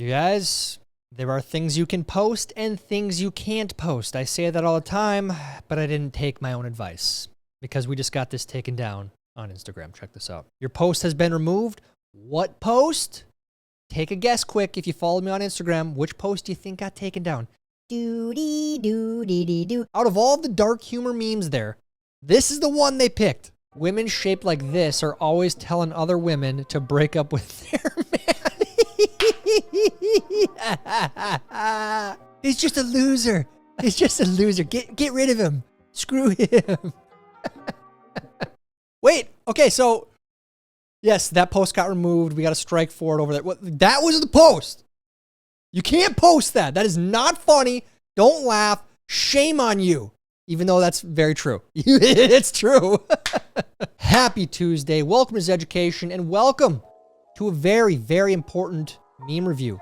You guys, there are things you can post and things you can't post. I say that all the time, but I didn't take my own advice because we just got this taken down on Instagram. Check this out. Your post has been removed. What post? Take a guess quick if you follow me on Instagram. Which post do you think got taken down? Doo-dee-doo-dee-dee-doo. Out of all the dark humor memes there, this is the one they picked. Women shaped like this are always telling other women to break up with their man. He's just a loser. He's just a loser. Get rid of him. Screw him. Wait. Okay, so yes, that post got removed. We got a strike for it over there. That was the post. You can't post that. That is not funny. Don't laugh. Shame on you. Even though that's very true. It's true. Happy Tuesday. Welcome to Zeducation and welcome to a very, very important meme review.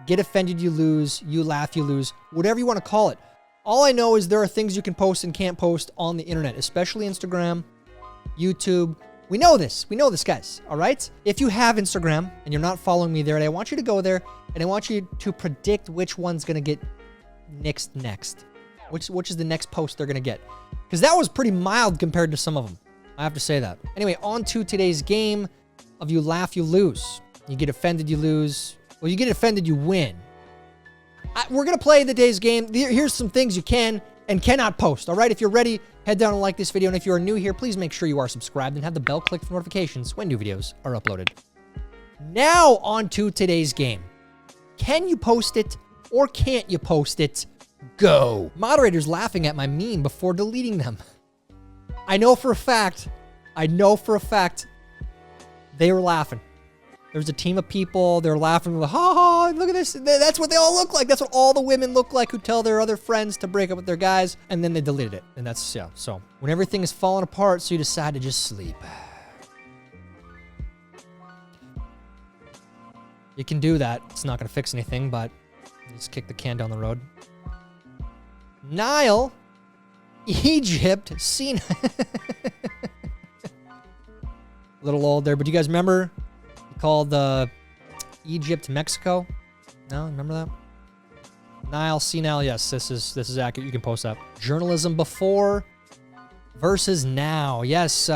Get offended, you lose. You laugh, you lose. Whatever you want to call it. All I know is there are things you can post and can't post on the internet, especially Instagram, YouTube. We know this. We know this, guys. All right? If you have Instagram and you're not following me there, I want you to go there and I want you to predict which one's going to get nixed next. Which is the next post they're going to get. Because that was pretty mild compared to some of them. I have to say that. Anyway, on to today's game of you laugh, you lose. You get offended, you lose. Well, you get offended, you win. We're going to play the day's game. Here's some things you can and cannot post. All right? If you're ready, head down and like this video. And if you are new here, please make sure you are subscribed and have the bell clicked for notifications when new videos are uploaded. Now, on to today's game. Can you post it or can't you post it? Go. Moderators laughing at my meme before deleting them. I know for a fact they were laughing. There's a team of people, they're laughing, like, ha ha, look at this. That's what they all look like. That's what all the women look like who tell their other friends to break up with their guys, and then they deleted it. And that's, yeah, so when everything is falling apart, so you decide to just sleep. You can do that. It's not going to fix anything, but just kick the can down the road. Nile, Egypt, Sinai. A little old there, but do you guys remember? He called Egypt Mexico. No, remember that? Nile, Sinai. Yes, this is accurate. You can post that. Journalism before versus now. Yes,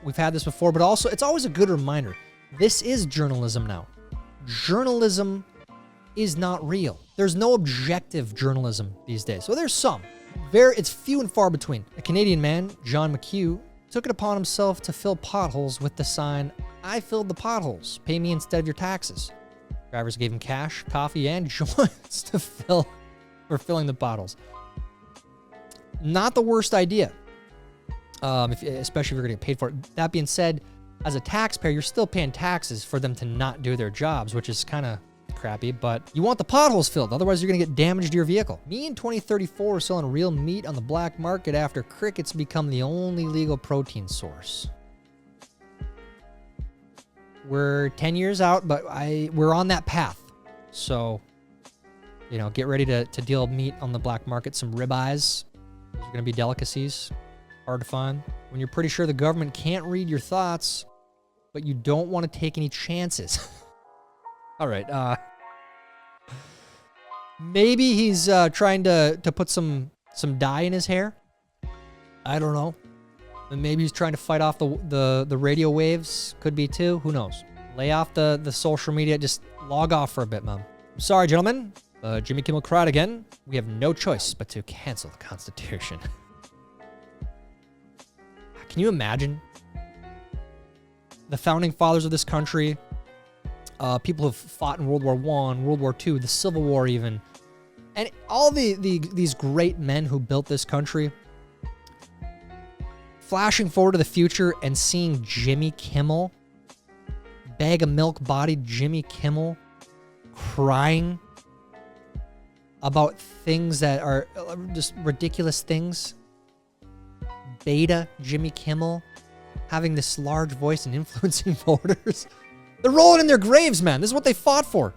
we've had this before, but also it's always a good reminder. This is journalism now. Journalism is not real. There's no objective journalism these days. Well, there's some. It's few and far between. A Canadian man, John McHugh, took it upon himself to fill potholes with the sign, "I filled the potholes. Pay me instead of your taxes." Drivers gave him cash, coffee, and joints for filling the potholes. Not the worst idea, especially if you're going to get paid for it. That being said, as a taxpayer, you're still paying taxes for them to not do their jobs, which is kind of crappy, but you want the potholes filled. Otherwise, you're going to get damage to your vehicle. Me in 2034 are selling real meat on the black market after crickets become the only legal protein source. We're 10 years out, but we're on that path. So, you know, get ready to deal meat on the black market. Some ribeyes. Those are going to be delicacies. Hard to find. When you're pretty sure the government can't read your thoughts, but you don't want to take any chances. All right. Maybe he's trying to put some dye in his hair. I don't know. And maybe he's trying to fight off the radio waves. Could be too. Who knows? Lay off the social media. Just log off for a bit, Mom. I'm sorry, gentlemen. Jimmy Kimmel cried again. We have no choice but to cancel the Constitution. Can you imagine? The founding fathers of this country, people who've fought in World War I, World War II, the Civil War even, and all these great men who built this country, flashing forward to the future and seeing Jimmy Kimmel, bag of milk-bodied Jimmy Kimmel, crying about things that are just ridiculous things. Beta Jimmy Kimmel having this large voice and influencing voters. They're rolling in their graves, man. This is what they fought for.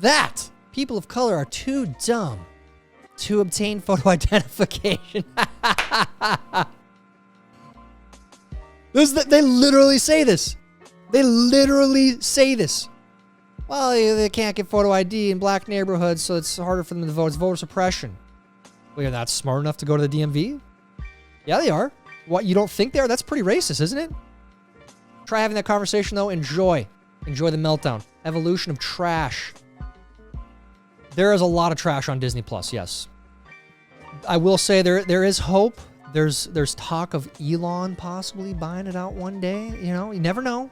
That. People of color are too dumb to obtain photo identification. They literally say this. They literally say this. Well, they can't get photo ID in black neighborhoods, so it's harder for them to vote. It's voter suppression. Well, you're not smart enough to go to the DMV? Yeah, they are. What, you don't think they are? That's pretty racist, isn't it? Try having that conversation, though. Enjoy. Enjoy the meltdown. Evolution of trash. There is a lot of trash on Disney Plus, yes. I will say there is hope. There's talk of Elon possibly buying it out one day. You know, you never know.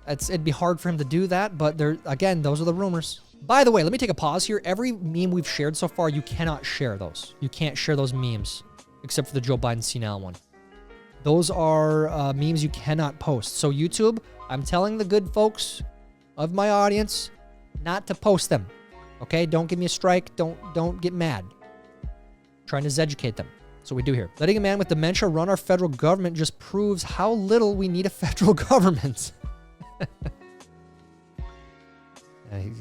It'd be hard for him to do that, but again, those are the rumors. By the way, let me take a pause here. Every meme we've shared so far, you cannot share those. You can't share those memes, except for the Joe Biden senile one. Those are memes you cannot post. So YouTube, I'm telling the good folks of my audience not to post them. Okay? Don't give me a strike. Don't get mad. Trying to educate them. That's what we do here. Letting a man with dementia run our federal government just proves how little we need a federal government.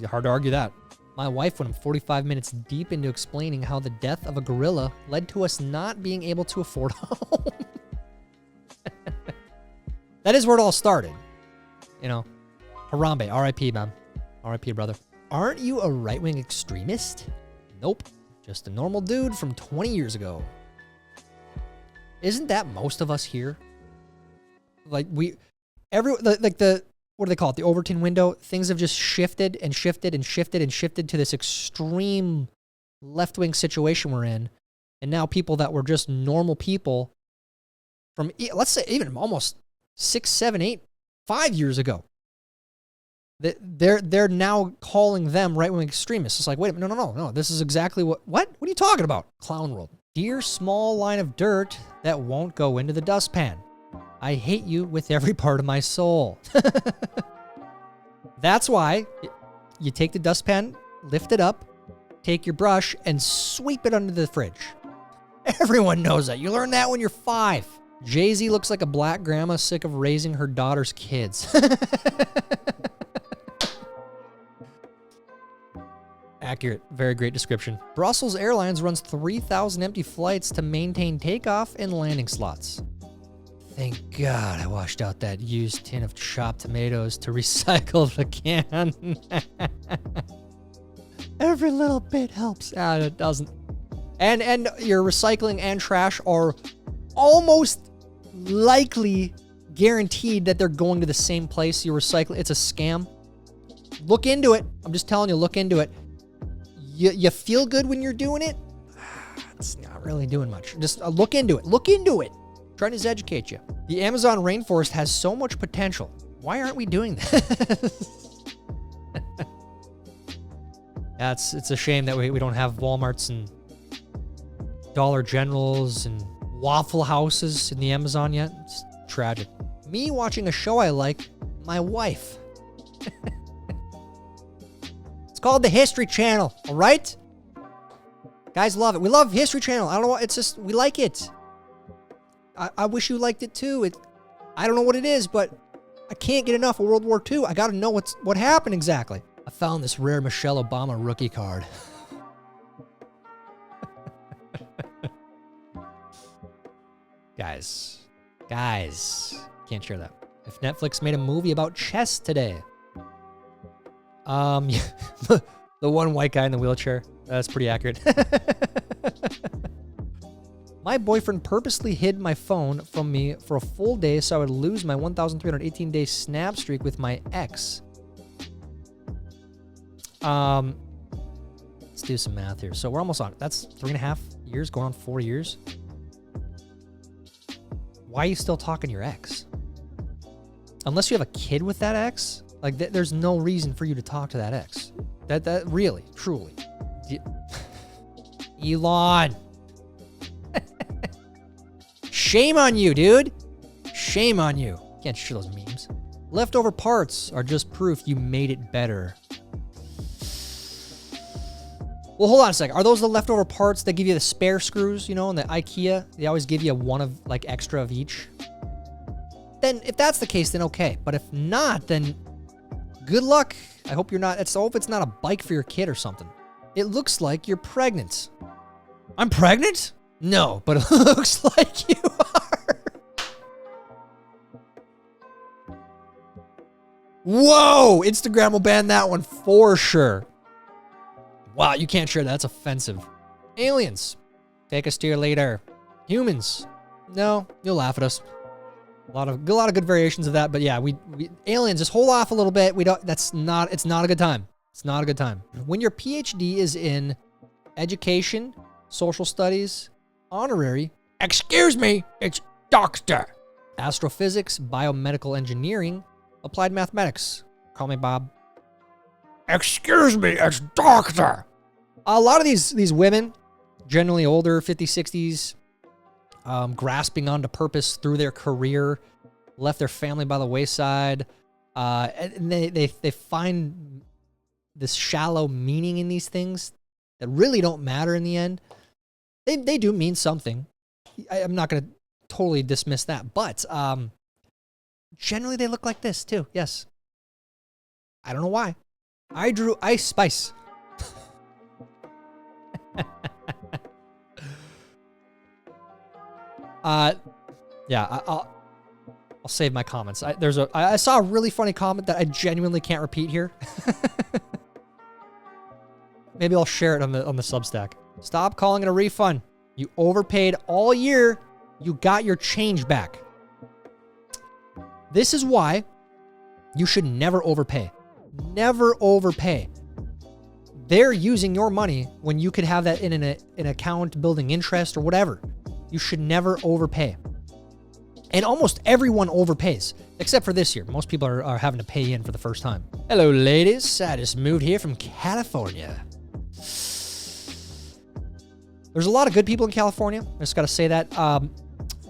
Hard to argue that. My wife, when I'm 45 minutes deep into explaining how the death of a gorilla led to us not being able to afford a home. That is where it all started. You know, Harambe, R.I.P., man. R.I.P., brother. Aren't you a right-wing extremist? Nope. Just a normal dude from 20 years ago. Isn't that most of us here? Like, what do they call it? The Overton window? Things have just shifted and shifted and shifted and shifted to this extreme left-wing situation we're in. And now people that were just normal people from, let's say, even almost 6, 7, 8, 5 years ago, they're now calling them right-wing extremists. It's like, wait a minute, no. This is exactly what are you talking about? Clown world. Dear small line of dirt that won't go into the dustpan. I hate you with every part of my soul. That's why you take the dustpan, lift it up, take your brush, and sweep it under the fridge. Everyone knows that. You learn that when you're 5. Jay-Z looks like a black grandma sick of raising her daughter's kids. Accurate. Very great description. Brussels Airlines runs 3,000 empty flights to maintain takeoff and landing slots. Thank God I washed out that used tin of chopped tomatoes to recycle the can. Every little bit helps. It doesn't. And your recycling and trash are almost likely guaranteed that they're going to the same place you recycle. It's a scam. Look into it. I'm just telling you, look into it. You feel good when you're doing it? It's not really doing much. Just look into it. Look into it. Trying to educate you. The Amazon rainforest has so much potential. Why aren't we doing this? It's a shame that we don't have Walmarts and Dollar Generals and Waffle Houses in the Amazon yet. It's tragic. Me watching a show I like, my wife. It's called the History Channel, all right? Guys love it. We love History Channel. I don't know what, it's just, we like it. I wish you liked it too. I don't know what it is, but I can't get enough of World War II. I got to know what happened exactly. I found this rare Michelle Obama rookie card. Guys, can't share that. If Netflix made a movie about chess today, the one white guy in the wheelchair, that's pretty accurate. My boyfriend purposely hid my phone from me for a full day so I would lose my 1,318-day snap streak with my ex. Let's do some math here. So we're almost on. That's 3.5 years, going on 4 years. Why are you still talking to your ex? Unless you have a kid with that ex, like there's no reason for you to talk to that ex. That really, truly. Elon. Shame on you, dude. Shame on you. Can't share those memes. Leftover parts are just proof you made it better. Well, hold on a second. Are those the leftover parts that give you the spare screws, you know, in the IKEA? They always give you one of, like, extra of each. Then, if that's the case, then okay. But if not, then good luck. I hope you're not, I hope it's not a bike for your kid or something. It looks like you're pregnant. I'm pregnant? No, but it looks like you are. Whoa! Instagram will ban that one for sure. Wow, you can't share that. That's offensive. Aliens. Take us to your later. Humans. No, you'll laugh at us. A lot of good variations of that, but yeah, we aliens, just hold off a little bit. It's not a good time. It's not a good time. When your PhD is in education, social studies, honorary, excuse me, it's doctor, astrophysics, biomedical engineering, applied mathematics. Call me Bob. Excuse me, it's doctor. A lot of these women, generally older, 50s, 60s, grasping onto purpose through their career, left their family by the wayside, and they find this shallow meaning in these things that really don't matter in the end. They do mean something. I'm not going to totally dismiss that, but generally they look like this too. Yes. I don't know why. I drew Ice Spice. Yeah, I'll save my comments. I saw a really funny comment that I genuinely can't repeat here. Maybe I'll share it on the Substack. Stop calling it a refund. You overpaid all year. You got your change back. This is why you should never overpay. Never overpay. They're using your money when you could have that in an account building interest or whatever. You should never overpay. And almost everyone overpays, except for this year. Most people are having to pay in for the first time. Hello, ladies. I just moved here from California. There's a lot of good people in California. I just got to say that.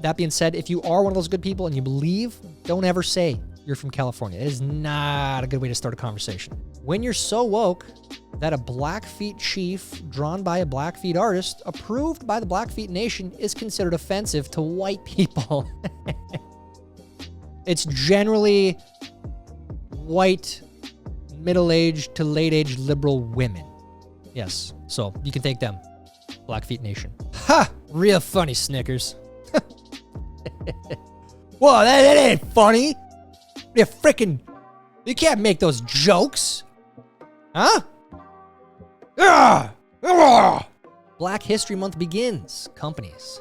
That being said, if you are one of those good people and you believe, don't ever say you're from California. It is not a good way to start a conversation. When you're so woke that a Blackfeet chief drawn by a Blackfeet artist approved by the Blackfeet Nation is considered offensive to white people. It's generally white, middle-aged to late-aged liberal women. Yes, so you can take them. Blackfeet Nation. Ha! Real funny, Snickers. Whoa, that ain't funny. You freaking... You can't make those jokes. Huh? Black History Month begins. Companies.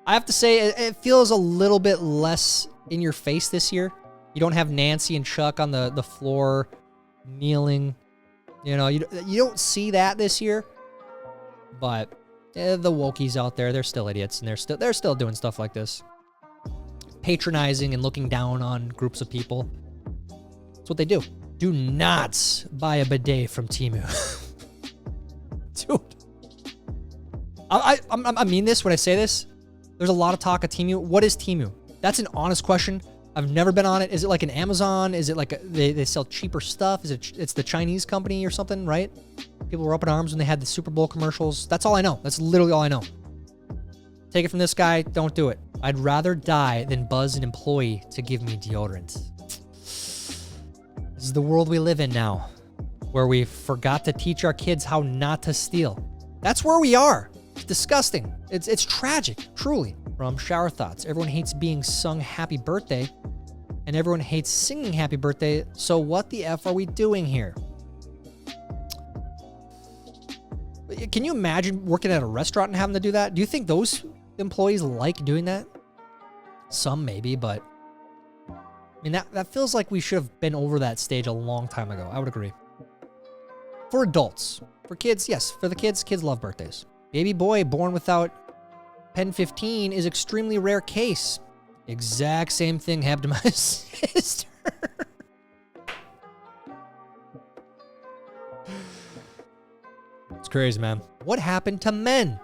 I have to say, it feels a little bit less in your face this year. You don't have Nancy and Chuck on the floor kneeling. You know, you don't see that this year. But the wokies out there, they're still idiots, and they're still doing stuff like this. Patronizing and looking down on groups of people. That's what they do. Do not buy a bidet from Temu. Dude. I mean this when I say this. There's a lot of talk of Temu. What is Temu? That's an honest question. I've never been on it. Is it like an Amazon? Is it like they sell cheaper stuff? It's the Chinese company or something, right? People were up in arms when they had the Super Bowl commercials. That's all I know. That's literally all I know. Take it from this guy. Don't do it. I'd rather die than buzz an employee to give me deodorant. This is the world we live in now, where we forgot to teach our kids how not to steal. That's where we are. It's disgusting. It's tragic, truly. From Shower Thoughts, everyone hates being sung happy birthday, and everyone hates singing happy birthday, so what the F are we doing here? Can you imagine working at a restaurant and having to do that? Do you think those employees like doing that? Some maybe, but I mean, that feels like we should have been over that stage a long time ago. I would agree. For adults. For kids, yes. For the kids love birthdays. Baby boy born without Pen 15 is extremely rare case. Exact same thing happened to my sister. It's crazy, man. What happened to men?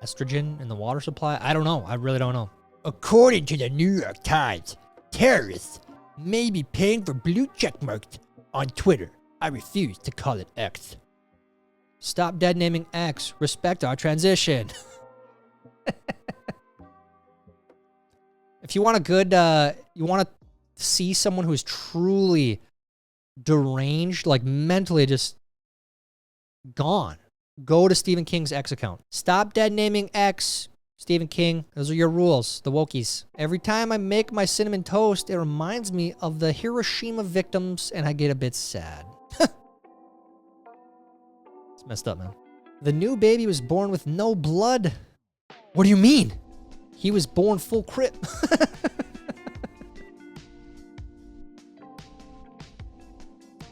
Estrogen in the water supply? I don't know. I really don't know. According to the New York Times, terrorists may be paying for blue check marks on Twitter. I refuse to call it X. Stop dead naming X. Respect our transition. If you want a good, you want to see someone who's truly deranged, like mentally just gone. Go to Stephen King's X account. Stop dead naming X. Stephen King, those are your rules, the wokies. Every time I make my cinnamon toast, it reminds me of the Hiroshima victims, and I get a bit sad. It's messed up, man. The new baby was born with no blood. What do you mean? He was born full crip.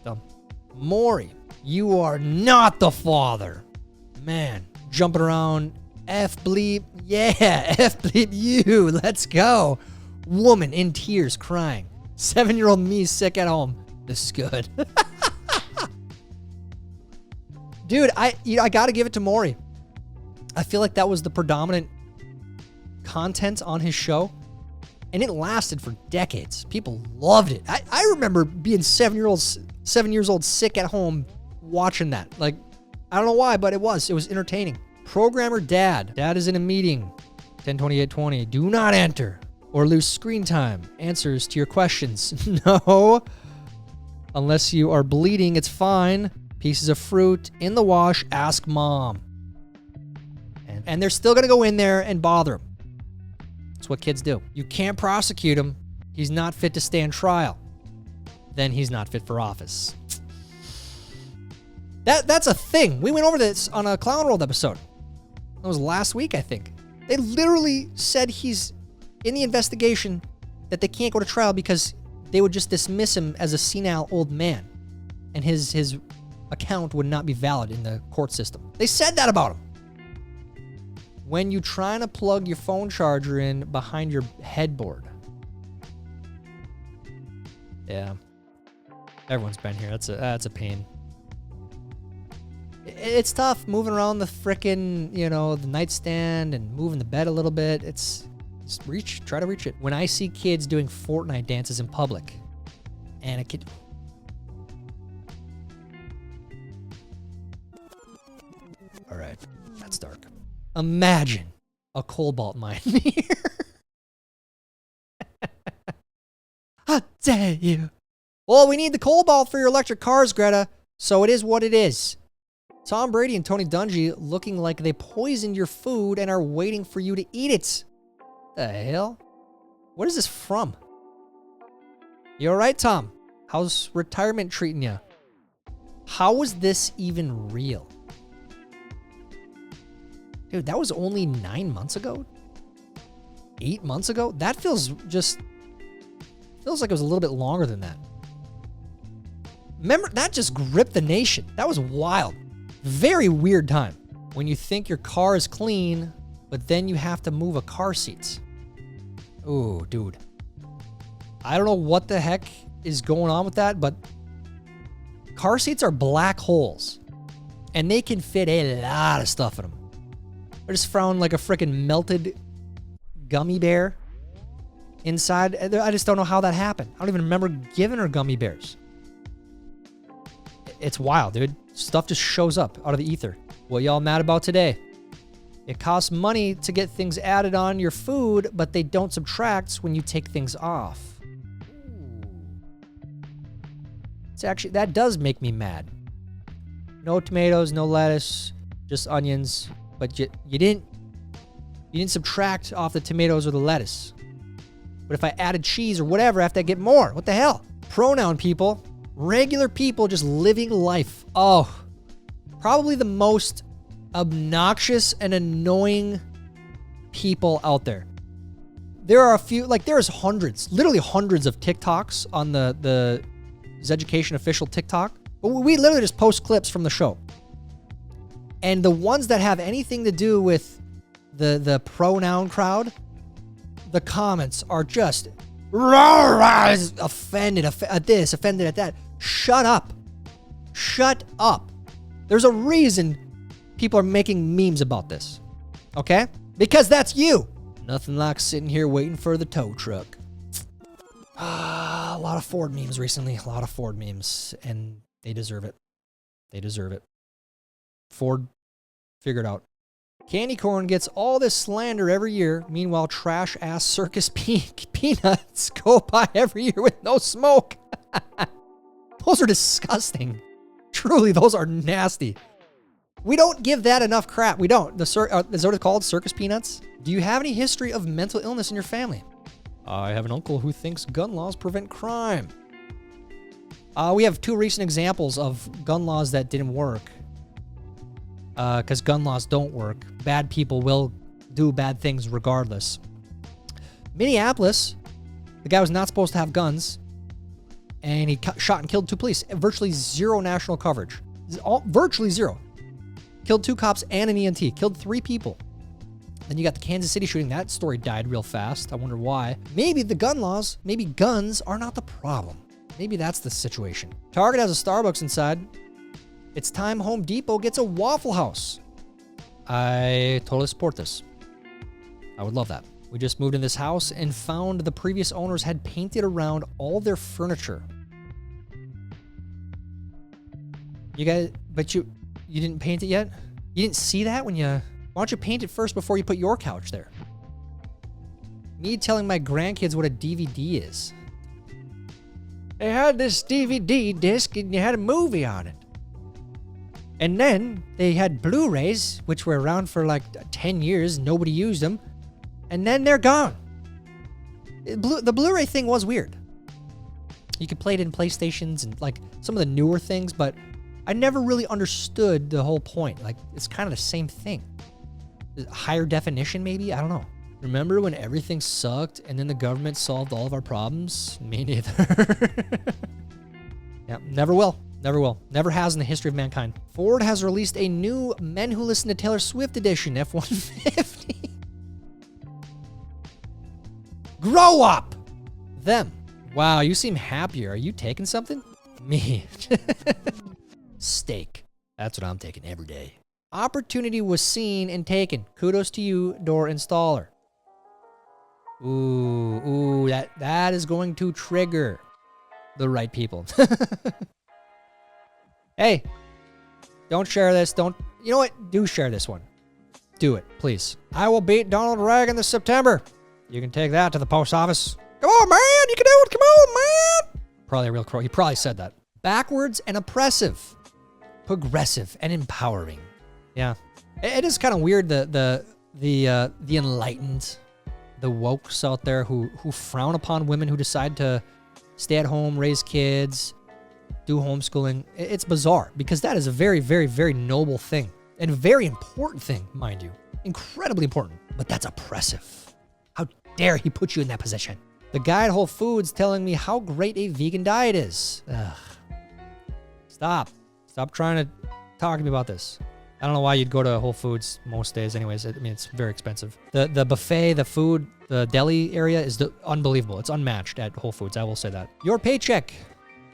Dumb. Maury, you are not the father. Man, jumping around. F bleep. Yeah, F bleep you. Let's go. Woman in tears crying. 7-year-old me sick at home. This is good. Dude, I got to give it to Maury. I feel like that was the predominant content on his show. And it lasted for decades. People loved it. I remember being 7 years old sick at home watching that. Like, I don't know why, but it was entertaining. Programmer Dad. Dad is in a meeting. 10/28/20. Do not enter or lose screen time. Answers to your questions. No. Unless you are bleeding, it's fine. Pieces of fruit in the wash. Ask mom. And they're still going to go in there and bother him. That's what kids do. You can't prosecute him. He's not fit to stand trial. Then he's not fit for office. That's a thing. We went over this on a Clown World episode. That was last week, I think. They literally said he's in the investigation, that they can't go to trial because they would just dismiss him as a senile old man. And his account would not be valid in the court system. They said that about him. When you trying to plug your phone charger in behind your headboard. Yeah. Everyone's been here. That's a pain. It's tough moving around the frickin', the nightstand and moving the bed a little bit. Try to reach it. When I see kids doing Fortnite dances in public, and a kid. All right, that's dark. Imagine a cobalt mine here. How dare you? Well, we need the cobalt for your electric cars, Greta. So it is what it is. Tom Brady and Tony Dungy looking like they poisoned your food and are waiting for you to eat it. The hell? What is this from? You all right, Tom? How's retirement treating you? How was this even real? Dude, that was only 9 months ago? 8 months ago? That feels like it was a little bit longer than that. Remember, that just gripped the nation. That was wild. Very weird time when you think your car is clean, but then you have to move a car seat. Ooh, dude. I don't know what the heck is going on with that, but car seats are black holes, and they can fit a lot of stuff in them. I just found like a freaking melted gummy bear inside. I just don't know how that happened. I don't even remember giving her gummy bears. It's wild, dude. Stuff just shows up out of the ether. What y'all mad about today? It costs money to get things added on your food, but they don't subtract when you take things off. It's actually, that does make me mad. No tomatoes, no lettuce, just onions. But you didn't subtract off the tomatoes or the lettuce. But if I added cheese or whatever, I have to get more. What the hell? Pronoun people. Regular people just living life. Oh, probably the most obnoxious and annoying people out there. There are a few, there's hundreds, literally hundreds of TikToks on the Zeducation official TikTok. But we literally just post clips from the show. And the ones that have anything to do with the pronoun crowd, the comments are just offended at this, offended at that. Shut up. Shut up. There's a reason people are making memes about this. Okay? Because that's you. Nothing like sitting here waiting for the tow truck. A lot of Ford memes recently. A lot of Ford memes. And they deserve it. They deserve it. Ford, figure it out. Candy corn gets all this slander every year. Meanwhile, trash-ass circus peanuts go by every year with no smoke. Those are disgusting. Truly, those are nasty. We don't give that enough crap. We don't. Is that what it's called? Circus peanuts? Do you have any history of mental illness in your family? I have an uncle who thinks gun laws prevent crime. We have 2 recent examples of gun laws that didn't work. Because gun laws don't work. Bad people will do bad things regardless. Minneapolis, the guy was not supposed to have guns, and he shot and killed 2 police. Virtually 0 national coverage. Virtually 0. Killed 2 cops and an EMT. Killed 3 people. Then you got the Kansas City shooting. That story died real fast. I wonder why. Maybe the gun laws, maybe guns are not the problem. Maybe that's the situation. Target has a Starbucks inside. It's time Home Depot gets a Waffle House. I totally support this. I would love that. We just moved in this house and found the previous owners had painted around all their furniture. You guys, but you didn't paint it yet? You didn't see that when you... Why don't you paint it first before you put your couch there? Me telling my grandkids what a DVD is. They had this DVD disc and you had a movie on it. And then they had Blu-rays, which were around for like 10 years. Nobody used them. And then they're gone. The Blu-ray thing was weird. You could play it in PlayStations and like some of the newer things, but I never really understood the whole point. Like, it's kind of the same thing. Higher definition, maybe? I don't know. Remember when everything sucked and then the government solved all of our problems? Me neither. Yeah, never will. Never will. Never has in the history of mankind. Ford has released a new Men Who Listen to Taylor Swift edition, F-150. Grow up! Them. Wow, you seem happier. Are you taking something? Me. Steak. That's what I'm taking every day. Opportunity was seen and taken. Kudos to you, door installer. Ooh, that is going to trigger the right people. Hey, don't share this. You know what? Do share this one. Do it, please. I will beat Donald Reagan this September. You can take that to the post office. Come on, man. You can do it. Come on, man. Probably a real crow. He probably said that. Backwards and oppressive. Progressive and empowering. Yeah. It is kind of weird, the enlightened, the wokes out there who frown upon women who decide to stay at home, raise kids, do homeschooling. It's bizarre because that is a very, very, very noble thing and a very important thing, mind you. Incredibly important, but that's oppressive. How dare he put you in that position? The guy at Whole Foods telling me how great a vegan diet is. Ugh. Stop trying to talk to me about this. I don't know why you'd go to Whole Foods most days anyways. I mean, it's very expensive. The buffet, the food, the deli area is unbelievable. It's unmatched at Whole Foods. I will say that. Your paycheck,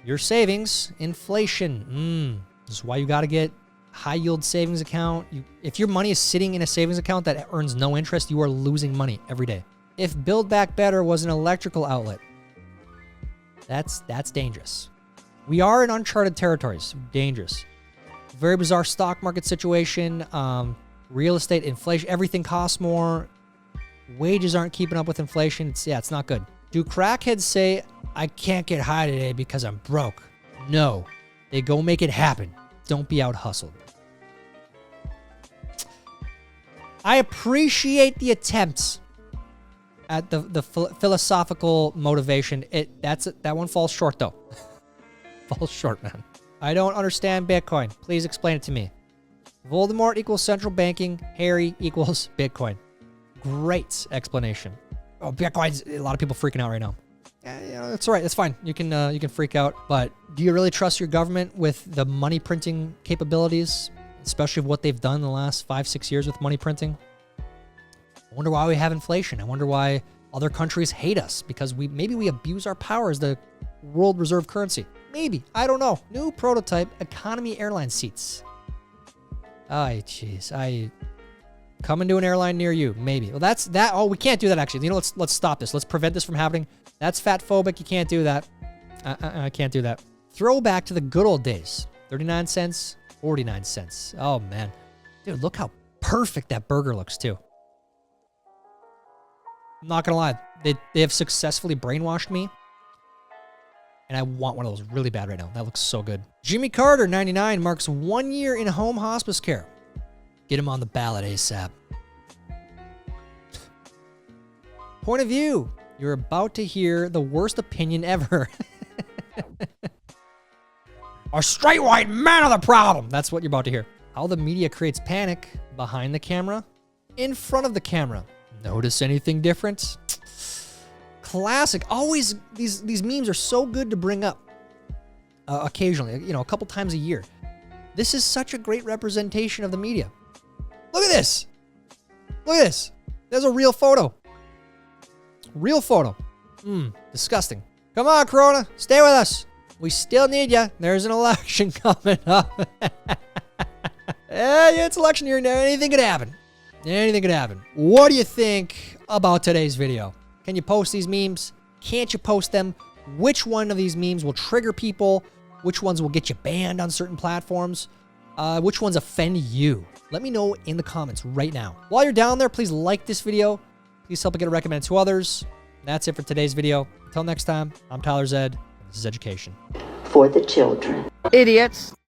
your savings, inflation. This is why you got to get high yield savings account. If your money is sitting in a savings account that earns no interest, you are losing money every day. If Build Back Better was an electrical outlet, that's dangerous. We are in uncharted territories. Dangerous. Very bizarre stock market situation. Real estate, inflation, everything costs more. Wages aren't keeping up with inflation. It's not good. Do crackheads say, I can't get high today because I'm broke? No. They go make it happen. Don't be out hustled. I appreciate the attempts at the philosophical motivation. That one falls short, though. Falls short, man. I don't understand Bitcoin. Please explain it to me. Voldemort equals central banking. Harry equals Bitcoin. Great explanation. Oh, Bitcoin's a lot of people freaking out right now. Yeah, that's all right. That's fine. You can freak out. But do you really trust your government with the money printing capabilities, especially what they've done in the last 5-6 years with money printing? I wonder why we have inflation. I wonder why other countries hate us because maybe we abuse our power as the world reserve currency. Maybe. I don't know. New prototype economy airline seats. Ay, jeez. Coming to an airline near you. Maybe. Well, that's that. Oh, we can't do that, actually. You know, let's stop this. Let's prevent this from happening. That's fat phobic. You can't do that. I can't do that. Throwback to the good old days. 39 cents, 49 cents. Oh, man. Dude, look how perfect that burger looks, too. I'm not going to lie. They have successfully brainwashed me And I want one of those really bad right now. That looks so good. Jimmy Carter, 99, marks 1 year in home hospice care. Get him on the ballot ASAP. Point of view. You're about to hear the worst opinion ever. Our straight white men are the problem. That's what you're about to hear. How the media creates panic behind the camera, in front of the camera. Notice anything different? Classic. Always, these memes are so good to bring up occasionally, you know, a couple times a year. This is such a great representation of the media. Look at this. Look at this. There's a real photo. Real photo. Disgusting. Come on, Corona. Stay with us. We still need you. There's an election coming up. Yeah, it's election year now. Anything could happen. Anything could happen. What do you think about today's video? Can you post these memes? Can't you post them? Which one of these memes will trigger people? Which ones will get you banned on certain platforms? Which ones offend you? Let me know in the comments right now. While you're down there, please like this video. Please help it get recommended to others. That's it for today's video. Until next time, I'm Tyler Zed. This is Zeducation. For the children. Idiots.